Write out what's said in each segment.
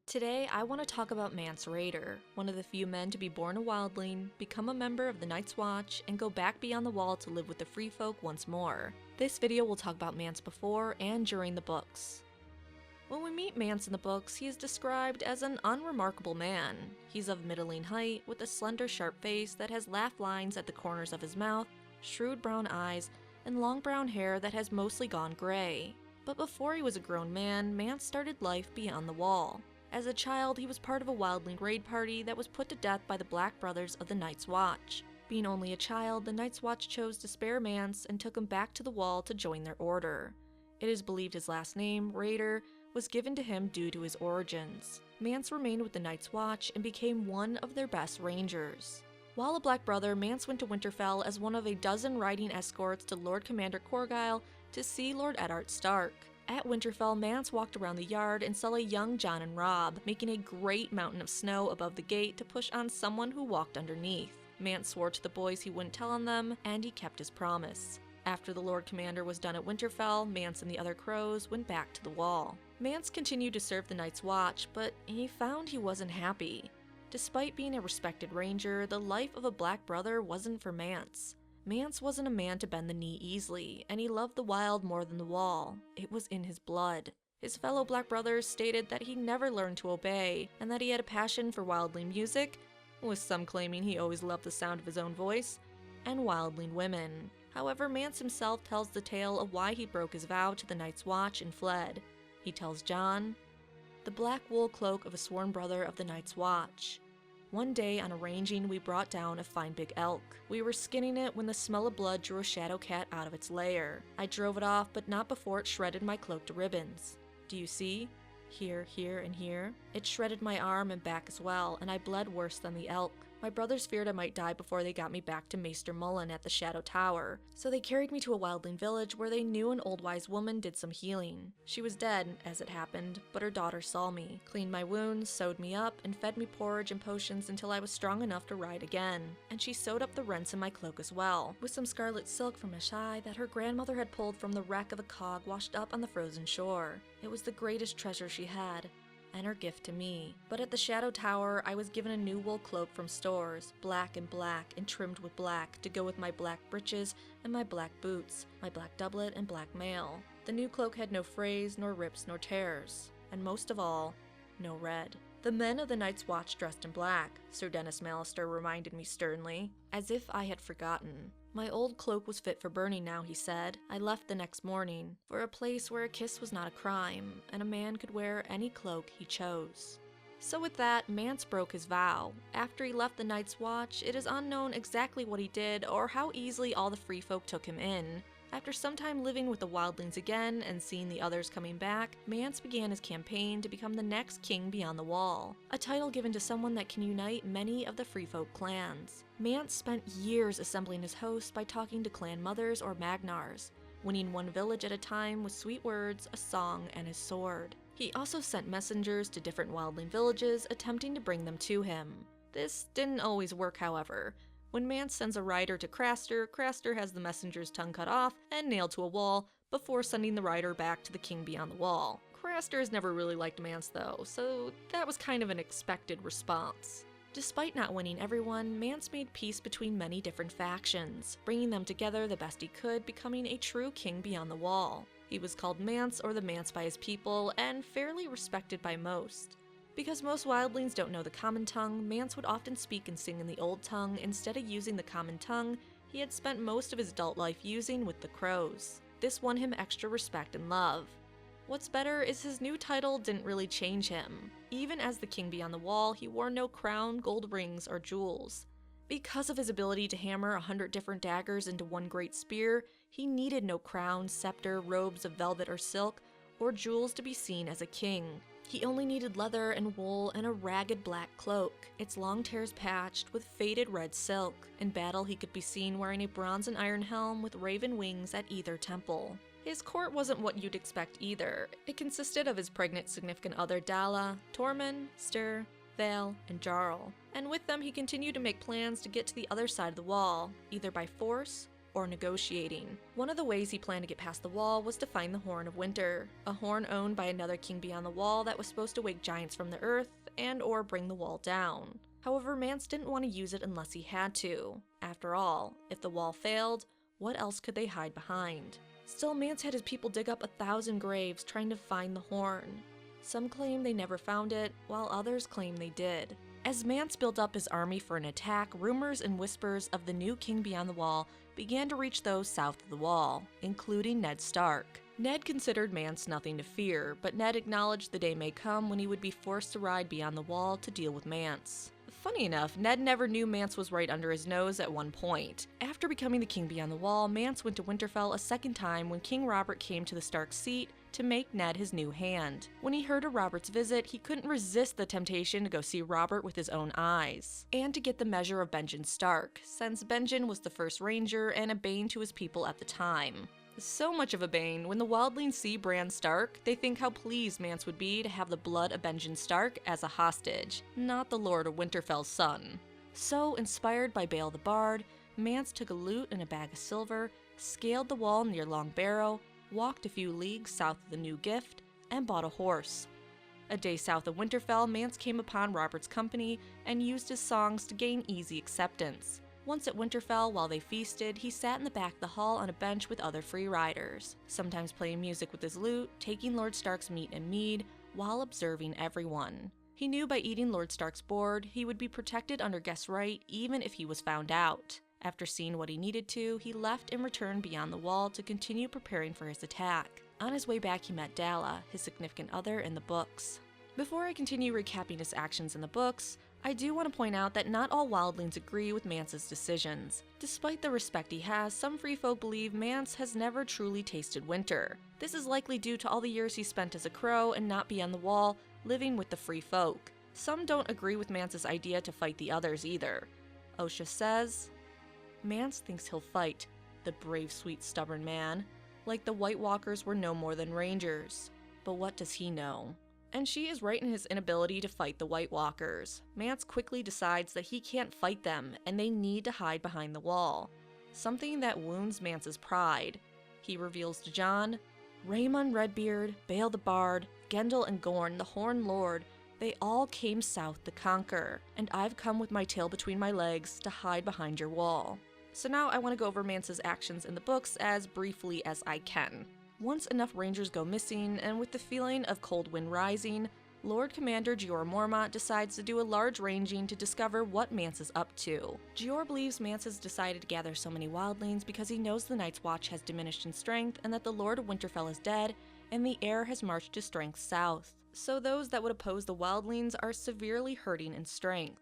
Today, I want to talk about Mance Rayder, one of the few men to be born a wildling, become a member of the Night's Watch, and go back beyond the wall to live with the free folk once more. This video will talk about Mance before and during the books. When we meet Mance in the books, he is described as an unremarkable man. He's of middling height, with a slender sharp face that has laugh lines at the corners of his mouth, shrewd brown eyes, and long brown hair that has mostly gone gray. But before he was a grown man, Mance started life beyond the wall. As a child, he was part of a wildling raid party that was put to death by the Black Brothers of the Night's Watch. Being only a child, the Night's Watch chose to spare Mance and took him back to the wall to join their order. It is believed his last name, Rayder, was given to him due to his origins. Mance remained with the Night's Watch and became one of their best rangers. While a Black Brother, Mance went to Winterfell as one of a dozen riding escorts to Lord Commander Corgyle to see Lord Eddard Stark. At Winterfell, Mance walked around the yard and saw a young Jon and Robb, making a great mountain of snow above the gate to push on someone who walked underneath. Mance swore to the boys he wouldn't tell on them, and he kept his promise. After the Lord Commander was done at Winterfell, Mance and the other crows went back to the wall. Mance continued to serve the Night's Watch, but he found he wasn't happy. Despite being a respected ranger, the life of a Black Brother wasn't for Mance. Mance wasn't a man to bend the knee easily, and he loved the wild more than the wall. It was in his blood. His fellow Black Brothers stated that he never learned to obey, and that he had a passion for wildling music, with some claiming he always loved the sound of his own voice, and wildling women. However, Mance himself tells the tale of why he broke his vow to the Night's Watch and fled. He tells Jon, "The black wool cloak of a sworn brother of the Night's Watch. One day on arranging, we brought down a fine big elk. We were skinning it when the smell of blood drew a shadow cat out of its lair. I drove it off, but not before it shredded my cloak to ribbons. Do you see? Here, here, and here. It shredded my arm and back as well, and I bled worse than the elk. My brothers feared I might die before they got me back to Maester Mullen at the Shadow Tower, so they carried me to a wildling village where they knew an old wise woman did some healing. She was dead, as it happened, but her daughter saw me, cleaned my wounds, sewed me up, and fed me porridge and potions until I was strong enough to ride again. And she sewed up the rents in my cloak as well, with some scarlet silk from Ashai that her grandmother had pulled from the wreck of a cog washed up on the frozen shore. It was the greatest treasure she had, and her gift to me. But at the Shadow Tower, I was given a new wool cloak from stores, black and trimmed with black, to go with my black breeches and my black boots, my black doublet and black mail. The new cloak had no frays, nor rips, nor tears, and most of all, no red. The men of the Night's Watch dressed in black, Sir Dennis Mallister reminded me sternly, as if I had forgotten. My old cloak was fit for burning now, he said. I left the next morning, for a place where a kiss was not a crime, and a man could wear any cloak he chose. So with that, Mance broke his vow. After he left the Night's Watch, it is unknown exactly what he did or how easily all the free folk took him in. After some time living with the wildlings again and seeing the others coming back, Mance began his campaign to become the next king beyond the wall, a title given to someone that can unite many of the free folk clans. Mance spent years assembling his hosts by talking to clan mothers or magnars, winning one village at a time with sweet words, a song, and his sword. He also sent messengers to different wildling villages attempting to bring them to him. This didn't always work, however. When Mance sends a rider to Craster, Craster has the messenger's tongue cut off and nailed to a wall before sending the rider back to the king beyond the wall. Craster has never really liked Mance though, so that was kind of an expected response. Despite not winning everyone, Mance made peace between many different factions, bringing them together the best he could, becoming a true king beyond the wall. He was called Mance or the Mance by his people, and fairly respected by most. Because most wildlings don't know the common tongue, Mance would often speak and sing in the old tongue instead of using the common tongue he had spent most of his adult life using with the crows. This won him extra respect and love. What's better is his new title didn't really change him. Even as the king beyond the wall, he wore no crown, gold rings, or jewels. Because of his ability to hammer 100 different daggers into one great spear, he needed no crown, scepter, robes of velvet or silk, or jewels to be seen as a king. He only needed leather and wool and a ragged black cloak, its long tears patched with faded red silk. In battle, he could be seen wearing a bronze and iron helm with raven wings at either temple. His court wasn't what you'd expect either. It consisted of his pregnant significant other Dala, Tormund, Styr, Vale, and Jarl. And with them, he continued to make plans to get to the other side of the wall, either by force or negotiating. One of the ways he planned to get past the wall was to find the Horn of Winter, a horn owned by another king beyond the wall that was supposed to wake giants from the earth and or bring the wall down. However, Mance didn't want to use it unless he had to. After all, if the wall failed, what else could they hide behind? Still, Mance had his people dig up 1,000 graves trying to find the horn. Some claim they never found it, while others claim they did. As Mance built up his army for an attack, rumors and whispers of the new king beyond the wall began to reach those south of the wall, including Ned Stark. Ned considered Mance nothing to fear, but Ned acknowledged the day may come when he would be forced to ride beyond the wall to deal with Mance. Funny enough, Ned never knew Mance was right under his nose at one point. After becoming the king beyond the wall, Mance went to Winterfell a second time when King Robert came to the Stark seat to make Ned his new hand. When he heard of Robert's visit, he couldn't resist the temptation to go see Robert with his own eyes, and to get the measure of Benjen Stark, since Benjen was the first ranger and a bane to his people at the time. So much of a bane, when the wildlings see Bran Stark, they think how pleased Mance would be to have the blood of Benjen Stark as a hostage, not the Lord of Winterfell's son. So, inspired by Bale the Bard, Mance took a lute and a bag of silver, scaled the wall near Long Barrow, walked a few leagues south of the New Gift, and bought a horse. A day south of Winterfell, Mance came upon Robert's company and used his songs to gain easy acceptance. Once at Winterfell, while they feasted, he sat in the back of the hall on a bench with other free riders, sometimes playing music with his lute, taking Lord Stark's meat and mead, while observing everyone. He knew by eating Lord Stark's board, he would be protected under guest right even if he was found out. After seeing what he needed to, he left and returned beyond the wall to continue preparing for his attack. On his way back, he met Dalla, his significant other in the books. Before I continue recapping his actions in the books, I do want to point out that not all wildlings agree with Mance's decisions. Despite the respect he has, some free folk believe Mance has never truly tasted winter. This is likely due to all the years he spent as a crow and not beyond the wall, living with the free folk. Some don't agree with Mance's idea to fight the others either. Osha says, Mance thinks he'll fight, the brave, sweet, stubborn man, like the White Walkers were no more than rangers. But what does he know? And she is right in his inability to fight the White Walkers. Mance quickly decides that he can't fight them, and they need to hide behind the wall. Something that wounds Mance's pride. He reveals to Jon, Raymond Redbeard, Bale the Bard, Gendel and Gorn, the Horn Lord, they all came south to conquer, and I've come with my tail between my legs to hide behind your wall. So now I want to go over Mance's actions in the books as briefly as I can. Once enough rangers go missing, and with the feeling of cold wind rising, Lord Commander Jeor Mormont decides to do a large ranging to discover what Mance is up to. Jeor believes Mance has decided to gather so many wildlings because he knows the Night's Watch has diminished in strength and that the Lord of Winterfell is dead, and the heir has marched his strength south. So those that would oppose the wildlings are severely hurting in strength.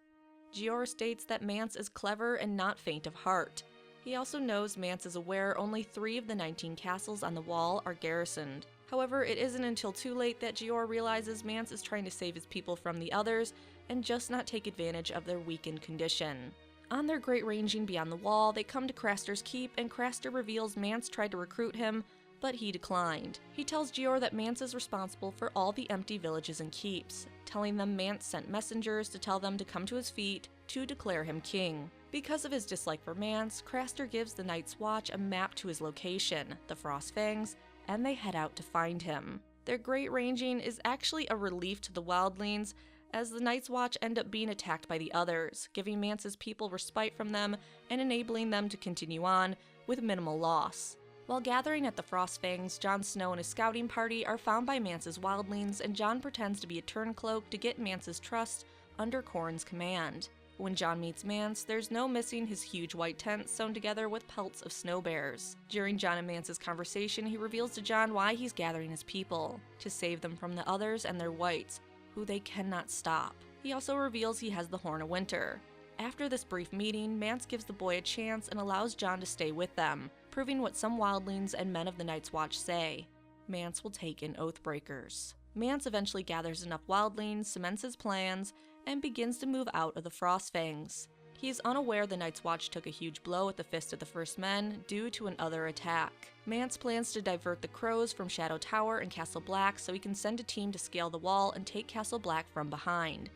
Jeor states that Mance is clever and not faint of heart. He also knows Mance is aware only 3 of the 19 castles on the wall are garrisoned. However, it isn't until too late that Jeor realizes Mance is trying to save his people from the others and just not take advantage of their weakened condition. On their great ranging beyond the wall, they come to Craster's Keep, and Craster reveals Mance tried to recruit him, but he declined. He tells Jeor that Mance is responsible for all the empty villages and keeps, telling them Mance sent messengers to tell them to come to his feet to declare him king. Because of his dislike for Mance, Craster gives the Night's Watch a map to his location, the Frost Fangs, and they head out to find him. Their great ranging is actually a relief to the wildlings, as the Night's Watch end up being attacked by the others, giving Mance's people respite from them and enabling them to continue on with minimal loss. While gathering at the Frost Fangs, Jon Snow and his scouting party are found by Mance's wildlings, and Jon pretends to be a turncloak to get Mance's trust under Corrin's command. When Jon meets Mance, there's no missing his huge white tent sewn together with pelts of snow bears. During Jon and Mance's conversation, he reveals to Jon why he's gathering his people, to save them from the others and their whites, who they cannot stop. He also reveals he has the Horn of Winter. After this brief meeting, Mance gives the boy a chance and allows Jon to stay with them, proving what some wildlings and men of the Night's Watch say. Mance will take in Oathbreakers. Mance eventually gathers enough wildlings, cements his plans, and begins to move out of the Frost Fangs. He is unaware the Night's Watch took a huge blow at the Fist of the First Men due to an other attack. Mance plans to divert the crows from Shadow Tower and Castle Black so he can send a team to scale the wall and take Castle Black from behind.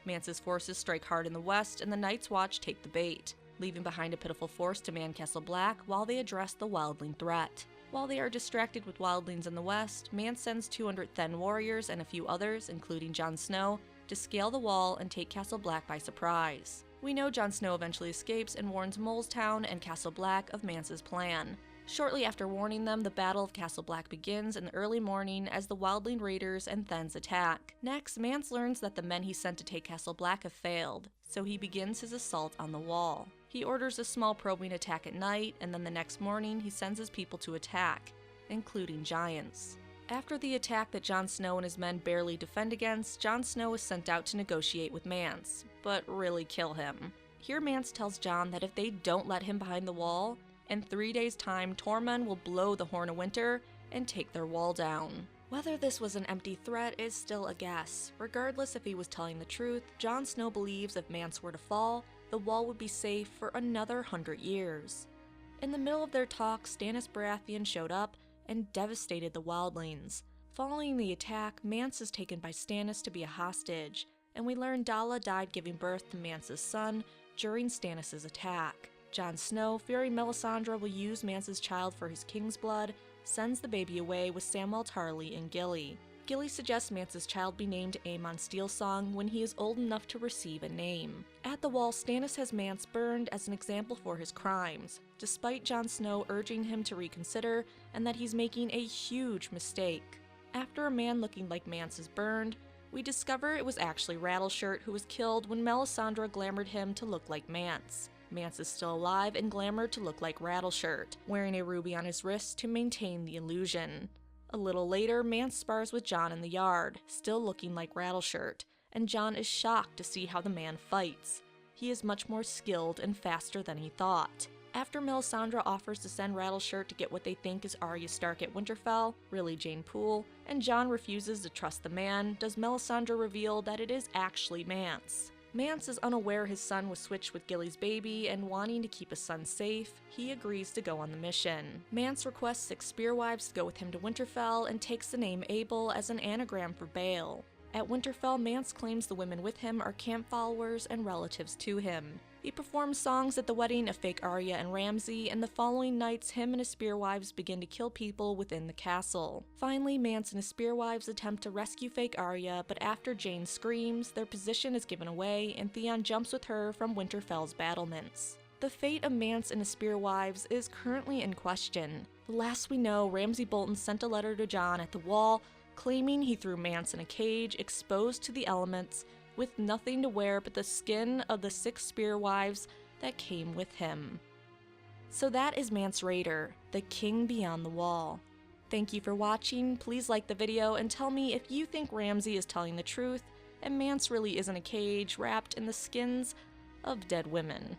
Mance's forces strike hard in the west, and the Night's Watch take the bait. leaving behind a pitiful force to man Castle Black while they address the wildling threat. While they are distracted with wildlings in the west, Mance sends 200 Thenn warriors and a few others, including Jon Snow, to scale the wall and take Castle Black by surprise. We know Jon Snow eventually escapes and warns Molestown and Castle Black of Mance's plan. Shortly after warning them, the Battle of Castle Black begins in the early morning as the wildling raiders and Thenns attack. Next, Mance learns that the men he sent to take Castle Black have failed, so he begins his assault on the wall. He orders a small probing attack at night, and then the next morning he sends his people to attack, including giants. After the attack that Jon Snow and his men barely defend against, Jon Snow is sent out to negotiate with Mance, but really kill him. Here Mance tells Jon that if they don't let him behind the wall, in 3 days' time Tormund will blow the Horn of Winter and take their wall down. Whether this was an empty threat is still a guess. Regardless if he was telling the truth, Jon Snow believes if Mance were to fall, the wall would be safe for another 100 years. In the middle of their talk, Stannis Baratheon showed up and devastated the wildlings. Following the attack, Mance is taken by Stannis to be a hostage, and we learn Dalla died giving birth to Mance's son during Stannis' attack. Jon Snow, fearing Melisandre will use Mance's child for his king's blood, sends the baby away with Samwell Tarly and Gilly. Gilly suggests Mance's child be named Aemon Steelsong when he is old enough to receive a name. At the wall, Stannis has Mance burned as an example for his crimes, despite Jon Snow urging him to reconsider and that he's making a huge mistake. After a man looking like Mance is burned, we discover it was actually Rattleshirt who was killed when Melisandre glamoured him to look like Mance. Mance is still alive and glamoured to look like Rattleshirt, wearing a ruby on his wrist to maintain the illusion. A little later, Mance spars with Jon in the yard, still looking like Rattleshirt, and Jon is shocked to see how the man fights. He is much more skilled and faster than he thought. After Melisandre offers to send Rattleshirt to get what they think is Arya Stark at Winterfell, really Jane Poole, and Jon refuses to trust the man, does Melisandre reveal that it is actually Mance. Mance is unaware his son was switched with Gilly's baby, and wanting to keep his son safe, he agrees to go on the mission. Mance requests 6 spearwives to go with him to Winterfell and takes the name Abel as an anagram for Bael. At Winterfell, Mance claims the women with him are camp followers and relatives to him. He performs songs at the wedding of fake Arya and Ramsay, and the following nights him and his spearwives begin to kill people within the castle. Finally, Mance and his spearwives attempt to rescue fake Arya, but after Jane screams, their position is given away and Theon jumps with her from Winterfell's battlements. The fate of Mance and his spearwives is currently in question. The last we know, Ramsay Bolton sent a letter to Jon at the wall, claiming he threw Mance in a cage exposed to the elements, with nothing to wear but the skin of the 6 spearwives that came with him. So that is Mance Rayder, the king beyond the wall. Thank you for watching. Please like the video and tell me if you think Ramsay is telling the truth and Mance really is in a cage wrapped in the skins of dead women.